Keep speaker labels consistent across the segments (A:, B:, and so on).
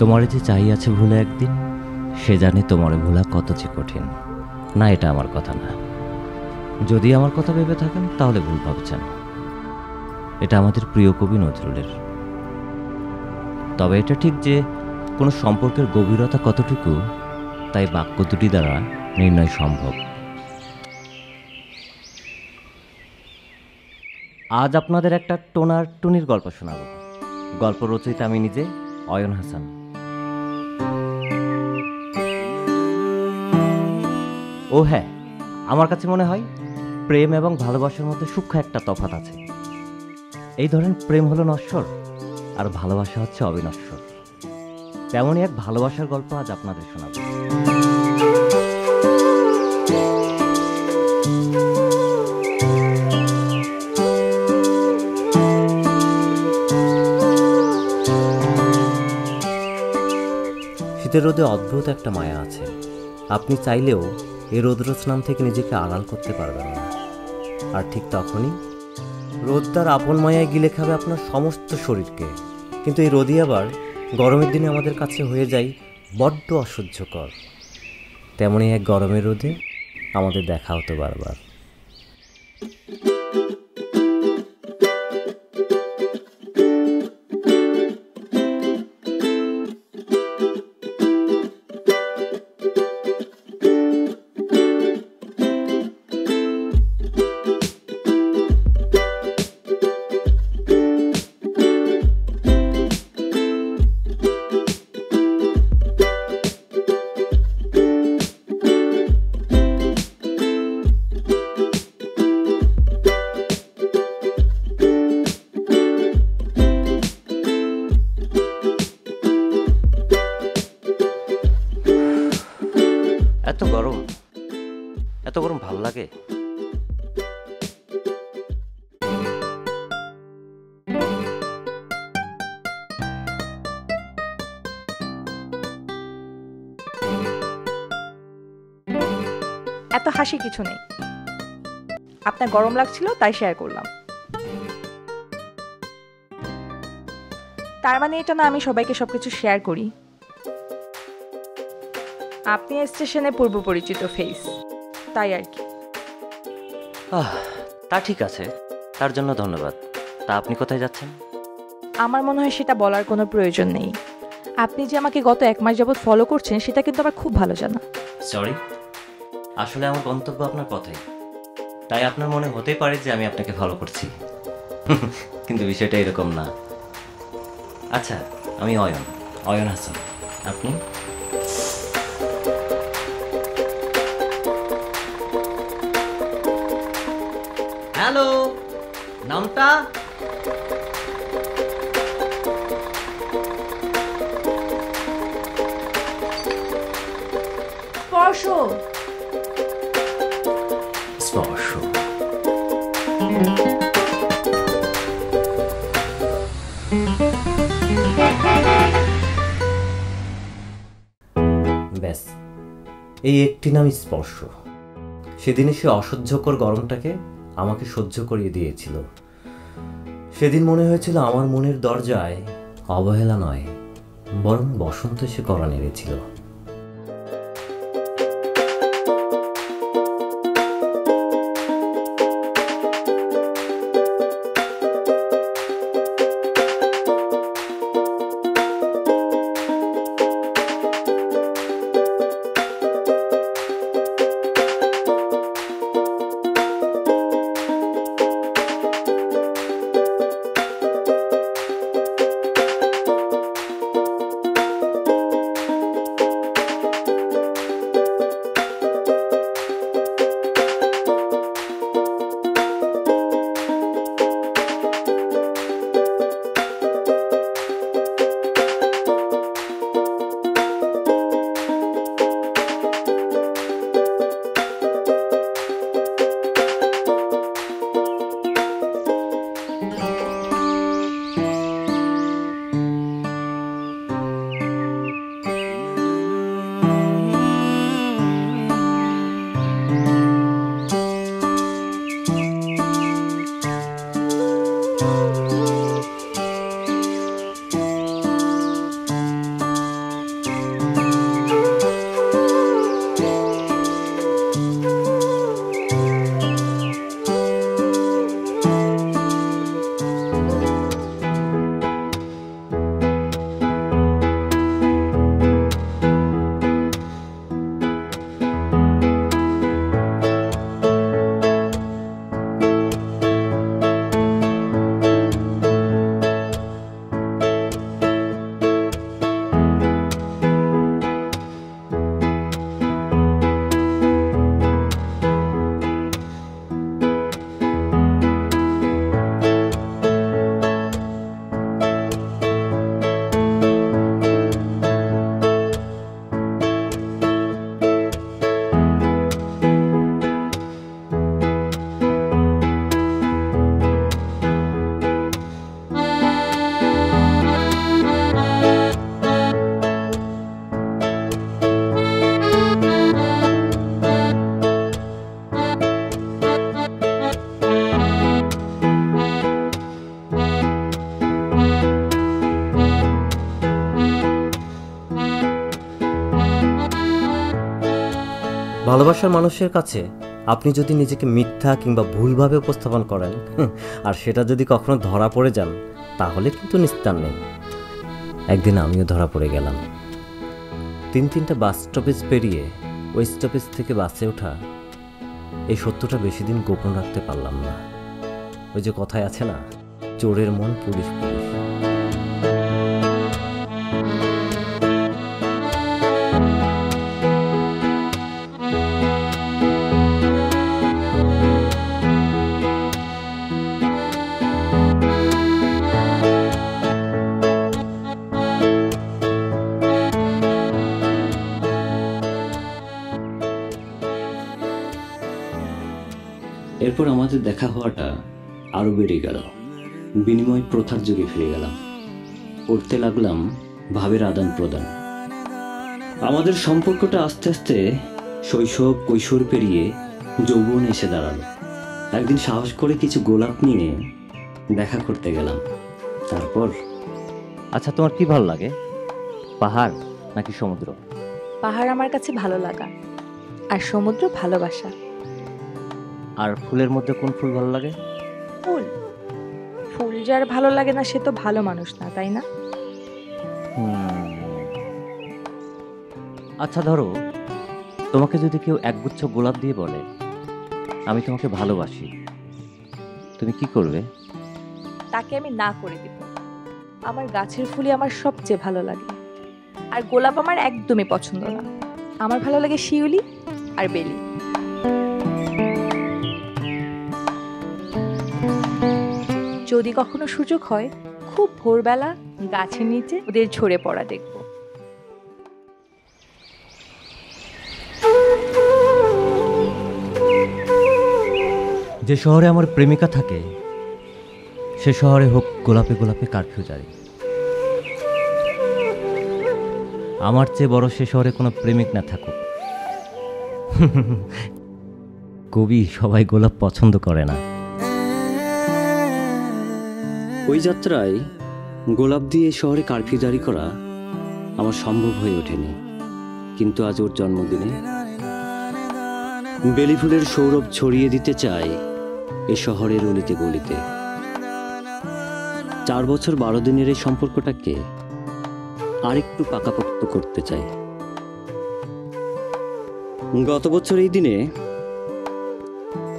A: তোমারে যে চাই আছে ভুলে একদিন, সে জানে তোমারে ভোলা কত যে কঠিন। না, এটা আমার কথা না। যদি আমার কথা ভেবে থাকেন তাহলে ভুল ভাবছেন। এটা আমাদের প্রিয় কবি নজরুলের। তবে এটা ঠিক যে কোনো সম্পর্কের গভীরতা কতটুকু, তাই বাক্য দুটি দ্বারা নির্ণয় সম্ভব। আজ আপনাদের একটা টোনার টুনির গল্প শোনাব। গল্প রচয়িতা আমি নিজে, অয়ন হাসান। ও হ্যাঁ, আমার কাছে মনে হয় প্রেম এবং ভালোবাসার মধ্যে সূক্ষ্ম একটা তফাৎ আছে। এই ধরেন, প্রেম হলো নশ্বর আর ভালোবাসা হচ্ছে অবিনশ্বর। তেমনই এক ভালোবাসার গল্প আজ আপনাদের শোনাব। শীতের রোদে অদ্ভুত একটা মায়া আছে। আপনি চাইলেও এই রৌদ্র স্নান থেকে নিজেকে আড়াল করতে পারবেন না। আর ঠিক তখনই রোদ তার আপন মায়ায় গিলে খাবে আপনার সমস্ত শরীরকে। কিন্তু এই রোদই আবার গরমের দিনে আমাদের কাছে হয়ে যায় বড্ড অসহ্যকর। তেমনই এক গরমের রোদে আমাদের দেখা হতো বারবার। এত গরম ভালো লাগে?
B: এত হাসি কিছু নেই। আপনার গরম লাগছিল তাই শেয়ার করলাম। তার মানে এটা না আমি সবাইকে সবকিছু শেয়ার করি। আপনি স্টেশনে পূর্ব পরিচিত ফেস, তাই আর কি।
A: তা ঠিক আছে, তার জন্য ধন্যবাদ। তা আপনি কোথায় যাচ্ছেন?
B: আমার মনে হয় সেটা বলার কোনো প্রয়োজন নেই। আপনি যে আমাকে গত 1 মাস যাবৎ ফলো করছেন সেটা কিন্তু আমার খুব ভালো জানা।
A: সরি, আসলে আমার গন্তব্য আপনার কথাই। তাই আপনার মনে হতেই পারে যে আমি আপনাকে ফলো করছি, কিন্তু বিষয়টা এরকম না। আচ্ছা, আমি অয়ন হাসান। আপনি? হ্যালো, নামটা?
B: স্পর্শ।
A: স্পর্শ। ব্যাস, এই একটি নাম স্পর্শ। সেদিনে সে অসহ্যকর গরমটাকে আমাকে সহ্য করিয়ে দিয়েছিল। সেদিন মনে হয়েছিল আমার মনের দরজায় অবহেলা নয়, বরং বসন্ত এসে কড়া নেড়েছিল। ভালোবাসার মানুষের কাছে আপনি যদি নিজেকে মিথ্যা কিংবা ভুলভাবে উপস্থাপন করেন আর সেটা যদি কখনো ধরা পড়ে যান, তাহলে কিন্তু নিস্তার নেই। একদিন আমিও ধরা পড়ে গেলাম। 3-3টা বাস স্টপেজ পেরিয়ে ওই স্টপেজ থেকে বাসে ওঠা, এই সত্যটা বেশি দিন গোপন রাখতে পারলাম না। ওই যে কথায় আছে না, চোরের মন পুলিশ পুলিশ।
C: এরপর আমাদের দেখা হওয়াটা আরো বেড়ে গেল। বিনিময় প্রথার যুগে ফিরে গেলাম। করতে লাগলাম ভাবের আদান প্রদান। আমাদের সম্পর্কটা আস্তে আস্তে শৈশব কৈশোর পেরিয়ে যৌবন এসে দাঁড়ালো। একদিন সাহস করে কিছু গোলাপ নিয়ে দেখা করতে গেলাম। তারপর
A: আচ্ছা, তোমার কি ভালো লাগে, পাহাড় নাকি সমুদ্র?
B: পাহাড় আমার কাছে ভালো লাগা, আর সমুদ্র ভালোবাসা।
A: আর ফুলের মধ্যে কোন ফুল ভালো লাগে?
B: ফুল ফুল যার ভালো লাগে না সে তো ভালো মানুষ না, তাই না?
A: আচ্ছা ধরো, তোমাকে যদি কেউ একগুচ্ছ গোলাপ দিয়ে বলে আমি তোমাকে ভালোবাসি, তুমি কি করবে?
B: তাকে আমি না করে দিব। আমার গাছের ফুলই আমার সবচেয়ে ভালো লাগে, আর গোলাপ আমার একদমই পছন্দ না। আমার ভালো লাগে শিউলি আর বেলি। যদি কখনো সুযোগ হয়, খুব ভোরবেলা গাছের নিচে ওদের ঝরে পড়া দেখব।
A: যে শহরে আমার প্রেমিকা থাকে সে শহরে হোক গোলাপে গোলাপে কারফিউ জারি। আমার চেয়ে বড় সে শহরে কোনো প্রেমিক না থাকুক। কবি সবাই গোলাপ পছন্দ করে না।
C: ওই যাত্রায় গোলাপ দিয়ে শহরে কারফিউ জারি করা আমার সম্ভব হয়ে ওঠেনি। কিন্তু আজ ওর জন্মদিনে বেলি ফুলের সৌরভ ছড়িয়ে দিতে চাই এ শহরের অলিতে গলিতে। 4 বছর 12 দিনের এই সম্পর্কটাকে আরেকটু পাকাপোক্ত করতে চাই। গত বছর এই দিনে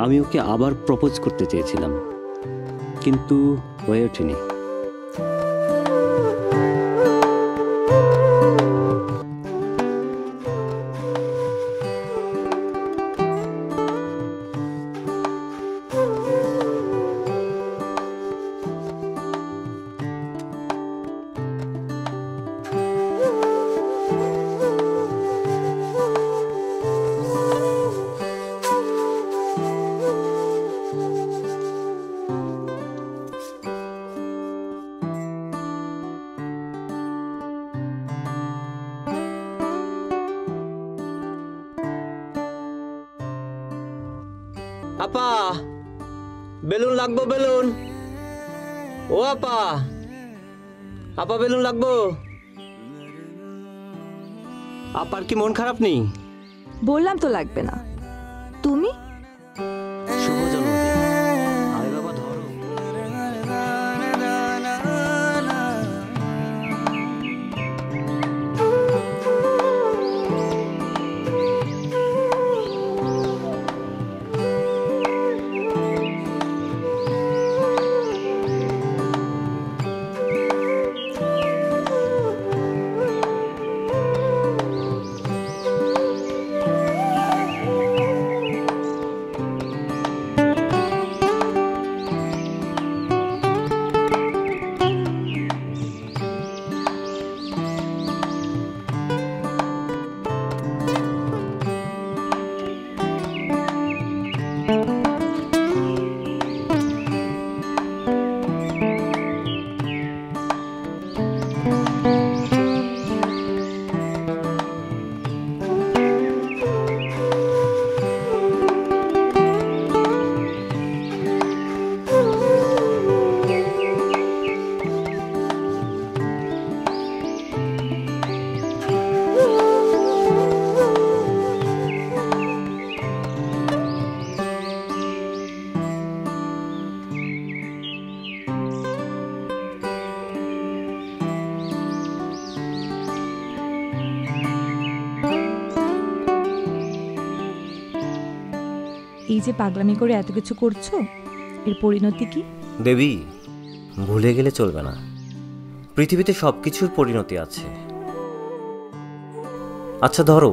C: আমি ওকে আবার প্রপোজ করতে চেয়েছিলাম, কিন্তু হয়ে ওঠেনি। আপা, বেলুন লাগবো, বেলুন। ও আপা, আপা বেলুন লাগবো। আপার কি মন খারাপ নেই?
B: বললাম তো লাগবে না। তুমি
C: শুভ জন্মদিন। আরে বাবা ধরো।
B: এই যে পাগলামি করে এত কিছু করছো, এর পরিণতি কি?
A: দেবী, ভুলে গেলে চলবে না, পৃথিবীতে সব কিছুর পরিণতি আছে। আচ্ছা ধরো,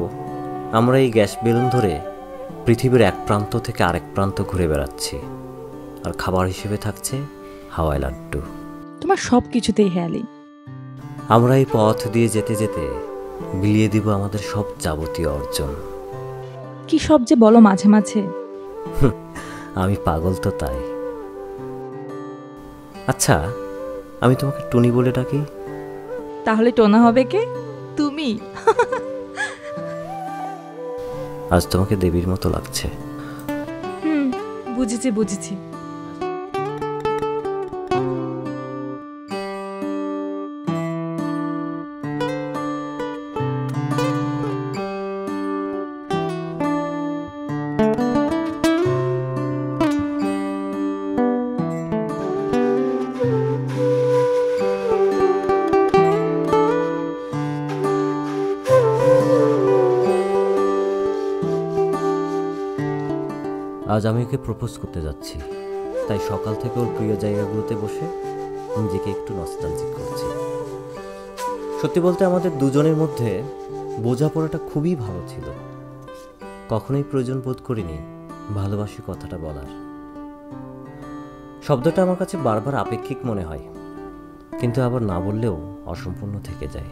A: আমরা এই গ্যাস বেলুন ধরে পৃথিবীর এক প্রান্ত থেকে আরেক প্রান্ত ঘুরে বেড়াচ্ছি, আর খাবার হিসেবে থাকছে হাওয়াই লাড্ডু।
B: তোমার সব কিছুতেই হেয়ালি।
A: আমরা এই পথ দিয়ে যেতে যেতে বিলিয়ে দিব আমাদের সব যাবতীয় অর্জন।
B: কি সব যে বলো মাঝে মাঝে।
A: আমি পাগল তো তাই। আচ্ছা, আমি তোমাকে টুনি বলে ডাকি?
B: তাহলে টোনা হবে কে? তুমি।
A: আজ তোমাকে দেবীর মতো লাগছে।
B: বুঝেছি বুঝেছি।
A: আজ আমি ওকে প্রপোজ করতে যাচ্ছি, তাই সকাল থেকে ওর প্রিয় জায়গাগুলোতে বসে নিজেকে একটু নস্টালজিক করছি। সত্যি বলতে আমাদের দুজনের মধ্যে বোঝাপড়াটা খুবই ভালো ছিল। কখনোই প্রয়োজন বোধ করিনি ভালোবাসি কথাটা বলার। শব্দটা আমার কাছে বারবার আপেক্ষিক মনে হয়, কিন্তু আবার না বললেও অসম্পূর্ণ থেকে যায়।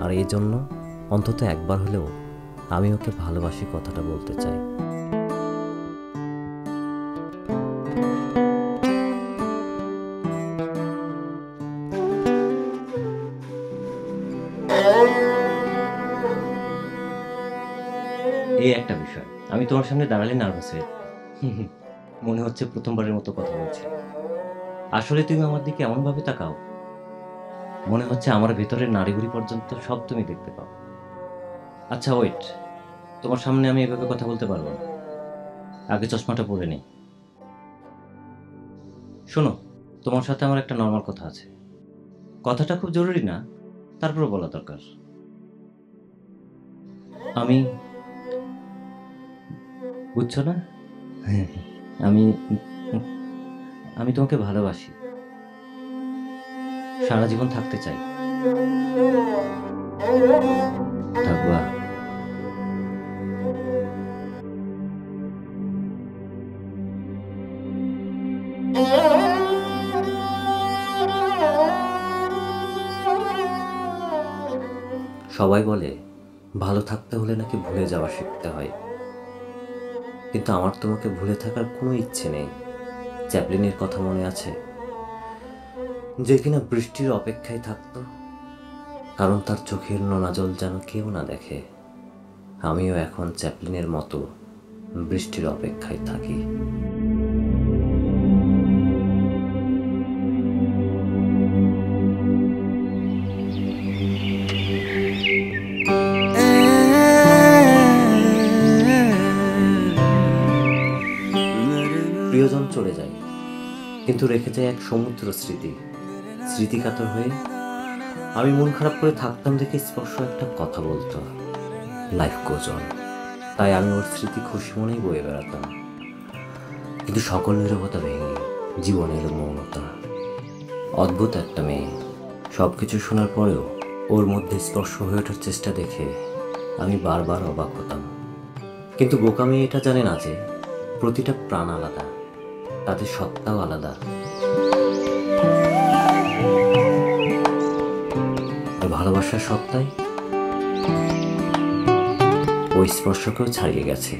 A: আর এই জন্য অন্তত একবার হলেও আমি ওকে ভালোবাসি কথাটা বলতে চাই। এই একটা বিষয়, আমি তোমার সামনে দাঁড়ালে নার্ভাস হয়ে মনে হচ্ছে প্রথমবারের মতো কথা বলছি। আসলে তুমি আমার দিকে এমন ভাবে তাকাও, মনে হচ্ছে আমার ভেতরের নাড়িভুড়ি পর্যন্ত সব তুমি দেখতে পাও। আচ্ছা ওয়েট, তোমার সামনে আমি এভাবে কথা বলতে পারবো না, আগে চশমাটা পরে নেই। শোনো, তোমার সাথে আমার একটা নর্মাল কথা আছে। কথাটা খুব জরুরি না, তারপর বলা দরকার। আমি, বুঝছো না, আমি আমি তোমাকে ভালোবাসি, সারা জীবন থাকতে চাই। থাকবা? সবাই বলে ভালো থাকতে হলে নাকি ভুলে যাওয়া শিখতে হয়, কিন্তু আমার তোমাকে ভুলে থাকার কোনো ইচ্ছে নেই। চ্যাপলিনের কথা মনে আছে, যে কিনা বৃষ্টির অপেক্ষায় থাকতো, কারণ তার চোখের নোনা জল যেন কেউ না দেখে। আমিও এখন চ্যাপলিনের মতো বৃষ্টির অপেক্ষায় থাকি। প্রিয়জন চলে যায়, কিন্তু রেখে যায় এক সমুদ্র স্মৃতি। স্মৃতিকাতর হয়ে আমি মন খারাপ করে থাকতাম দেখে স্পর্শ একটা কথা বলতো, লাইফ গোজ অন। তাই আমি ওর স্মৃতি খুশি মনেই বয়ে বেড়াতাম, কিন্তু সকল নীরবতা ভেঙে জীবনে এলো মৌনতা। অদ্ভুত একটা মেয়ে, সব কিছু শোনার পরেও ওর মধ্যে স্পর্শ হয়ে ওঠার চেষ্টা দেখে আমি বারবার অবাক হতাম। কিন্তু বোকা মেয়ে এটা জানে না যে প্রতিটা প্রাণ আলাদা, তাদের সত্তাও আলাদা। আর ভালোবাসার সত্তাই ওই স্পর্শকেও ছাড়িয়ে গেছে।